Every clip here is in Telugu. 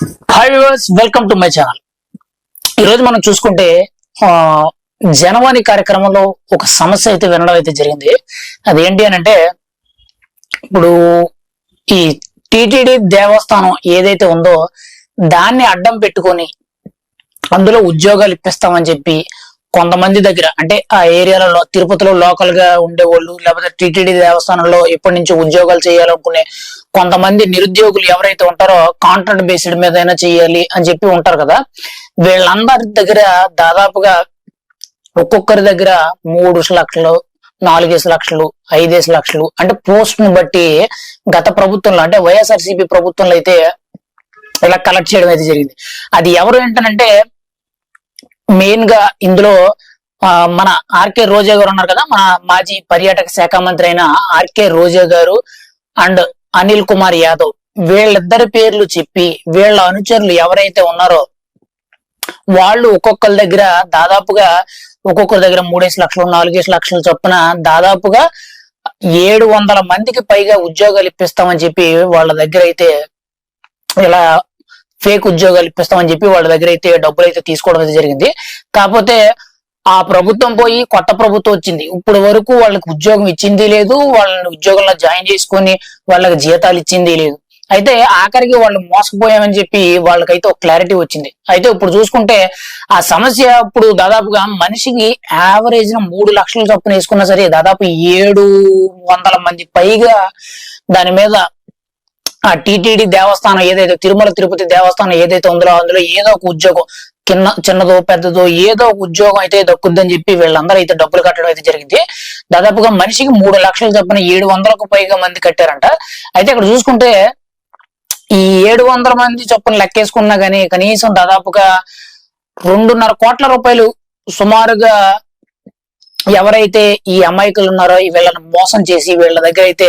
Hi viewers, welcome to my channel. ఈరోజు మనం చూసుకుంటే జనవాణి కార్యక్రమంలో ఒక సమస్య అయితే వినడం అయితే జరిగింది. అది ఏంటి అని అంటే, ఇప్పుడు ఈ టిటిడి దేవస్థానం ఏదైతే ఉందో దాన్ని అడ్డం పెట్టుకొని అందులో ఉద్యోగాలు ఇప్పిస్తామని చెప్పి కొంతమంది దగ్గర, అంటే ఆ ఏరియాలలో తిరుపతిలో లోకల్ గా ఉండేవాళ్ళు, లేకపోతే టిటిడి దేవస్థానంలో ఎప్పటి నుంచో ఉద్యోగాలు చేయాలనుకునే కొంతమంది నిరుద్యోగులు ఎవరైతే ఉంటారో కాంట్రాక్ట్ బేస్డ్ మీద అయినా చేయాలి అని చెప్పి ఉంటారు కదా. వీళ్ళందరి దగ్గర దాదాపుగా ఒక్కొక్కరి దగ్గర 3 లక్షలు, 4 లక్షలు, 5 లక్షలు అంటే పోస్ట్ ను బట్టి గత ప్రభుత్వంలో, అంటే వైఎస్ఆర్సీపీ ప్రభుత్వంలో అయితే ఇలా కలెక్ట్ చేయడం అయితే జరిగింది. అది ఎవరు ఏంటనంటే, మెయిన్ గా ఇందులో మన ఆర్కే రోజా గారు ఉన్నారు కదా, మన మాజీ పర్యాటక శాఖ మంత్రి అయిన ఆర్కే రోజా గారు అండ్ అనిల్ కుమార్ యాదవ్, వీళ్ళిద్దరి పేర్లు చెప్పి వీళ్ళ అనుచరులు ఎవరైతే ఉన్నారో వాళ్ళు ఒక్కొక్కరి దగ్గర దాదాపుగా ఒక్కొక్కరి దగ్గర 3 లక్షలు, 4 లక్షలు చొప్పున దాదాపుగా 700 మందికి పైగా ఉద్యోగాలు ఇప్పిస్తామని చెప్పి వాళ్ళ దగ్గర అయితే ఇలా ఫేక్ ఉద్యోగాలు ఇప్పిస్తామని చెప్పి వాళ్ళ దగ్గర అయితే డబ్బులు అయితే తీసుకోవడం అయితే జరిగింది. కాకపోతే ఆ ప్రభుత్వం పోయి కొత్త ప్రభుత్వం వచ్చింది, ఇప్పుడు వరకు వాళ్ళకి ఉద్యోగం ఇచ్చింది లేదు, వాళ్ళని ఉద్యోగంలో జాయిన్ చేసుకొని వాళ్ళకి జీతాలు ఇచ్చింది లేదు. అయితే ఆఖరికి వాళ్ళు మోసపోయామని చెప్పి వాళ్ళకైతే ఒక క్లారిటీ వచ్చింది. అయితే ఇప్పుడు చూసుకుంటే ఆ సమస్య ఇప్పుడు దాదాపుగా మనిషికి యావరేజ్ 3 లక్షల చొప్పున వేసుకున్నా సరే దాదాపు 700 మంది పైగా దాని మీద ఆ టిటిడి దేవస్థానం ఏదైతే, తిరుమల తిరుపతి దేవస్థానం ఏదైతే ఉందో అందులో ఏదో ఒక ఉద్యోగం, చిన్నదో పెద్దదో ఏదో ఒక ఉద్యోగం అయితే దక్కుద్దని చెప్పి వీళ్ళందరూ అయితే డబ్బులు కట్టడం అయితే జరిగింది. దాదాపుగా మనిషికి 3 లక్షలు చొప్పున 700కు పైగా మంది కట్టారంట. అయితే ఇక్కడ చూసుకుంటే ఈ 700 మంది చొప్పున లెక్కేసుకున్నా గానీ కనీసం దాదాపుగా 2.5 కోట్ల రూపాయలు సుమారుగా ఎవరైతే ఈ అమాయకులు ఉన్నారో వీళ్ళని మోసం చేసి వీళ్ళ దగ్గర అయితే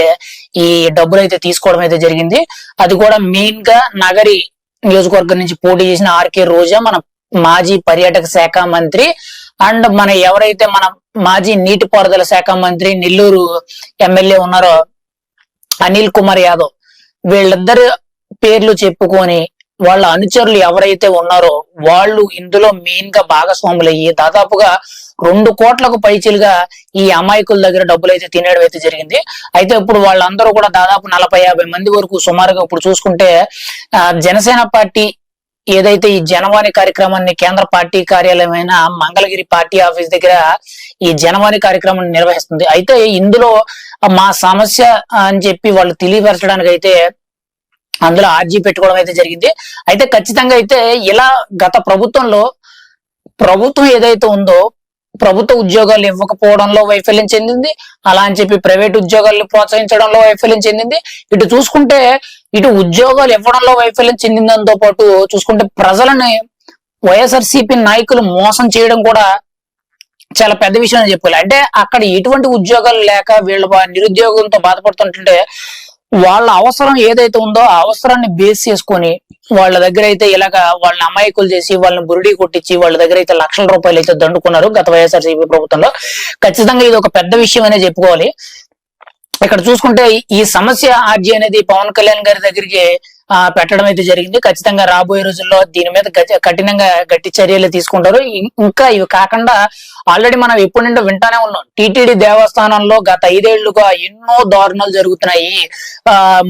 ఈ డబ్బులు అయితే తీసుకోవడం అయితే జరిగింది. అది కూడా మెయిన్ గా నగరి నియోజకవర్గం నుంచి పోటీ చేసిన ఆర్కే రోజా, మన మాజీ పర్యాటక శాఖ మంత్రి అండ్ మన ఎవరైతే మన మాజీ నీటిపారుదల శాఖ మంత్రి నెల్లూరు ఎమ్మెల్యే ఉన్నారో అనిల్ కుమార్ యాదవ్, వీళ్ళిద్దరు పేర్లు చెప్పుకొని వాళ్ళ అనుచరులు ఎవరైతే ఉన్నారో వాళ్ళు ఇందులో మెయిన్ గా భాగస్వాములయ్యి దాదాపుగా 2 కోట్లకు పైచిలుగా ఈ అమాయకుల దగ్గర డబ్బులు అయితే తినేయడం అయితే జరిగింది. అయితే ఇప్పుడు వాళ్ళందరూ కూడా దాదాపు 40-50 మంది వరకు సుమారుగా ఇప్పుడు చూసుకుంటే జనసేన పార్టీ ఏదైతే ఈ జనవాణి కార్యక్రమాన్ని కేంద్ర పార్టీ కార్యాలయమైన మంగళగిరి పార్టీ ఆఫీస్ దగ్గర ఈ జనవాణి కార్యక్రమాన్ని నిర్వహిస్తుంది. అయితే ఇందులో మా సమస్య అని చెప్పి వాళ్ళు తెలియపరచడానికి అయితే అందులో ఆర్జీ పెట్టుకోవడం అయితే జరిగింది. అయితే ఖచ్చితంగా అయితే ఇలా గత ప్రభుత్వంలో ప్రభుత్వం ఏదైతే ఉందో ప్రభుత్వ ఉద్యోగాలు ఇవ్వకపోవడంలో వైఫల్యం చెందింది, అలా అని చెప్పి ప్రైవేట్ ఉద్యోగాలను ప్రోత్సహించడంలో వైఫల్యం చెందింది. ఇటు చూసుకుంటే ఇటు ఉద్యోగాలు ఇవ్వడంలో వైఫల్యం చెందిందంతో పాటు చూసుకుంటే ప్రజలని వైఎస్ఆర్సీపీ నాయకులు మోసం చేయడం కూడా చాలా పెద్ద విషయం అని చెప్పాలి. అంటే అక్కడ ఎటువంటి ఉద్యోగాలు లేక వీళ్ళు నిరుద్యోగంతో బాధపడుతుంటే వాళ్ళ అవసరం ఏదైతే ఉందో ఆ అవసరాన్ని బేస్ చేసుకొని వాళ్ళ దగ్గర అయితే ఇలాగా వాళ్ళని అమాయకులు చేసి వాళ్ళని బురిడి కొట్టించి వాళ్ళ దగ్గర అయితే లక్షల రూపాయలు అయితే దండుకున్నారు గత వైఎస్ఆర్సీపీ ప్రభుత్వంలో. ఖచ్చితంగా ఇది ఒక పెద్ద విషయం అనే చెప్పుకోవాలి. ఇక్కడ చూసుకుంటే ఈ సమస్య ఆర్జీ అనేది పవన్ కళ్యాణ్ గారి దగ్గరికి పెట్టడం అయితే జరిగింది. ఖచ్చితంగా రాబోయే రోజుల్లో దీని మీద కఠినంగా గట్టి చర్యలు తీసుకుంటారు. ఇంకా ఇవి కాకుండా ఆల్రెడీ మనం ఎప్పటి నుండో వింటానే ఉన్నాం, టిటిడి దేవస్థానంలో గత 5 ఏళ్లుగా ఎన్నో దారుణాలు జరుగుతున్నాయి.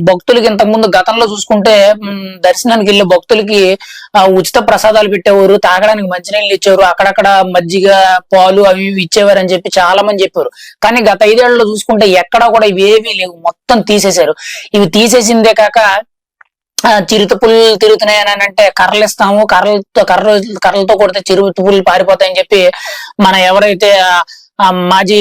భక్తులకి ఇంతకుముందు గతంలో చూసుకుంటే దర్శనానికి వెళ్ళే భక్తులకి ఉచిత ప్రసాదాలు పెట్టేవారు, తాగడానికి మంచినీళ్ళు ఇచ్చేవారు, అక్కడక్కడ మజ్జిగ పాలు అవి ఇచ్చేవారు అని చెప్పి చాలా మంది చెప్పారు. కానీ గత 5 ఏళ్లలో చూసుకుంటే ఎక్కడా కూడా ఇవేమీ లేవు, మొత్తం తీసేశారు. ఇవి తీసేసిందే కాక చిరుతపులు తిరుగుతున్నాయని అంటే కర్రలు ఇస్తాము, కర్రలతో కొడితే చిరుతపులు పారిపోతాయని చెప్పి మన ఎవరైతే మాజీ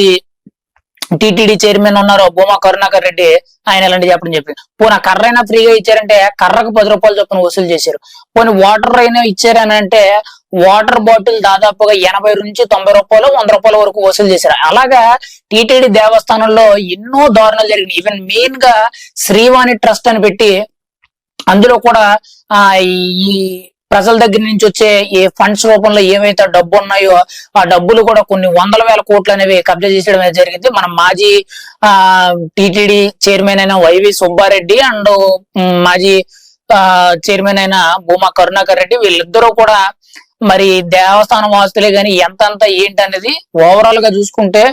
టిటిడి చైర్మన్ ఉన్నారో భూమా కరుణాకర్ రెడ్డి ఆయన ఇలాంటి చెప్పడం చెప్పి, పోనీ కర్ర అయినా ఫ్రీగా ఇచ్చారంటే కర్రకు 10 రూపాయలు చొప్పున వసూలు చేశారు. పోనీ వాటర్ అయినా ఇచ్చారని అంటే వాటర్ బాటిల్ దాదాపుగా 80 నుంచి 90 రూపాయలు, 100 రూపాయల వరకు వసూలు చేశారు. అలాగా టిటిడి దేవస్థానంలో ఎన్నో దారుణాలు జరిగినాయి. ఈవెన్ మెయిన్ గా శ్రీవాణి ట్రస్ట్ అని పెట్టి అందులో కూడా ఈ ప్రజల దగ్గర నుంచి వచ్చే ఏ ఫండ్స్ రూపంలో ఏవైతే డబ్బు ఉన్నాయో ఆ డబ్బులు కూడా కొన్ని 100,000 కోట్లు అనేవి కబ్జా చేసేయడం అనేది జరిగింది. మన మాజీ టిటిడి చైర్మన్ అయిన వైవి సుబ్బారెడ్డి అండ్ మాజీ చైర్మన్ అయిన భూమా కరుణాకర్ రెడ్డి వీళ్ళిద్దరూ కూడా మరి దేవస్థానం వాస్తులే గాని ఎంతంత ఏంటి అనేది ఓవరాల్ గా చూసుకుంటే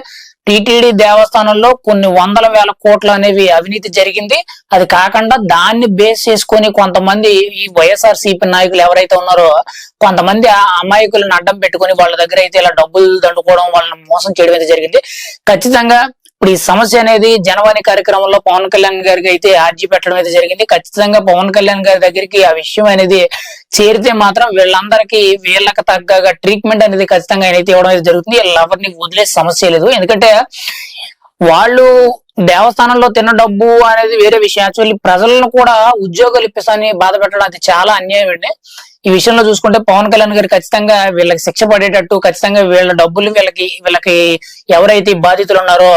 టిటిడి దేవస్థానంలో కొన్ని వందల వేల కోట్లు అనేవి అవినీతి జరిగింది. అది కాకుండా దాన్ని బేస్ చేసుకొని కొంతమంది ఈ వైఎస్ఆర్సీపీ నాయకులు ఎవరైతే ఉన్నారో కొంతమంది ఆ అమాయకులను అడ్డం పెట్టుకుని వాళ్ళ దగ్గర అయితే ఇలా డబ్బులు దండుకోవడం, వాళ్ళని మోసం చేయడం అయితే జరిగింది. ఖచ్చితంగా ఇప్పుడు ఈ సమస్య అనేది జనవాణి కార్యక్రమంలో పవన్ కళ్యాణ్ గారికి అయితే ఆర్జీ పెట్టడం అయితే జరిగింది. ఖచ్చితంగా పవన్ కళ్యాణ్ గారి దగ్గరికి ఆ విషయం అనేది చేరితే మాత్రం వీళ్ళందరికీ వీళ్ళకి తగ్గ ట్రీట్మెంట్ అనేది ఖచ్చితంగా ఆయన అయితే ఇవ్వడం అయితే జరుగుతుంది. ఎవరిని వదిలే సమస్య లేదు. ఎందుకంటే వాళ్ళు దేవస్థానంలో తిన్న డబ్బు అనేది వేరే విషయం. యాక్చువల్లీ ప్రజలను కూడా ఉద్యోగాలు ఇప్పిస్తాని బాధ పెట్టడం అది చాలా అన్యాయం అండి. ఈ విషయంలో చూసుకుంటే పవన్ కళ్యాణ్ గారు ఖచ్చితంగా వీళ్ళకి శిక్ష పడేటట్టు, ఖచ్చితంగా వీళ్ళ డబ్బులు వీళ్ళకి ఎవరైతే బాధితులు ఉన్నారో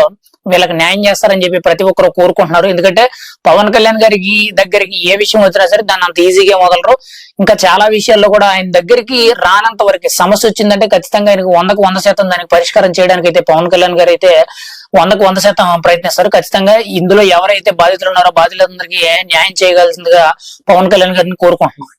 వీళ్ళకి న్యాయం చేస్తారని చెప్పి ప్రతి ఒక్కరు కోరుకుంటున్నారు. ఎందుకంటే పవన్ కళ్యాణ్ గారికి దగ్గరికి ఏ విషయం వచ్చినా సరే దాన్ని అంత ఈజీగా వదలరు. ఇంకా చాలా విషయాల్లో కూడా ఆయన దగ్గరికి రానంత వరకు సమస్య వచ్చిందంటే ఖచ్చితంగా ఆయనకు 100% దానికి పరిష్కారం చేయడానికి అయితే పవన్ కళ్యాణ్ గారు అయితే 100% ప్రయత్నిస్తారు. ఖచ్చితంగా ఇందులో ఎవరైతే బాధితులు ఉన్నారో బాధితులందరికీ న్యాయం చేయగలసిందిగా పవన్ కళ్యాణ్ గారిని కోరుకుంటున్నాం.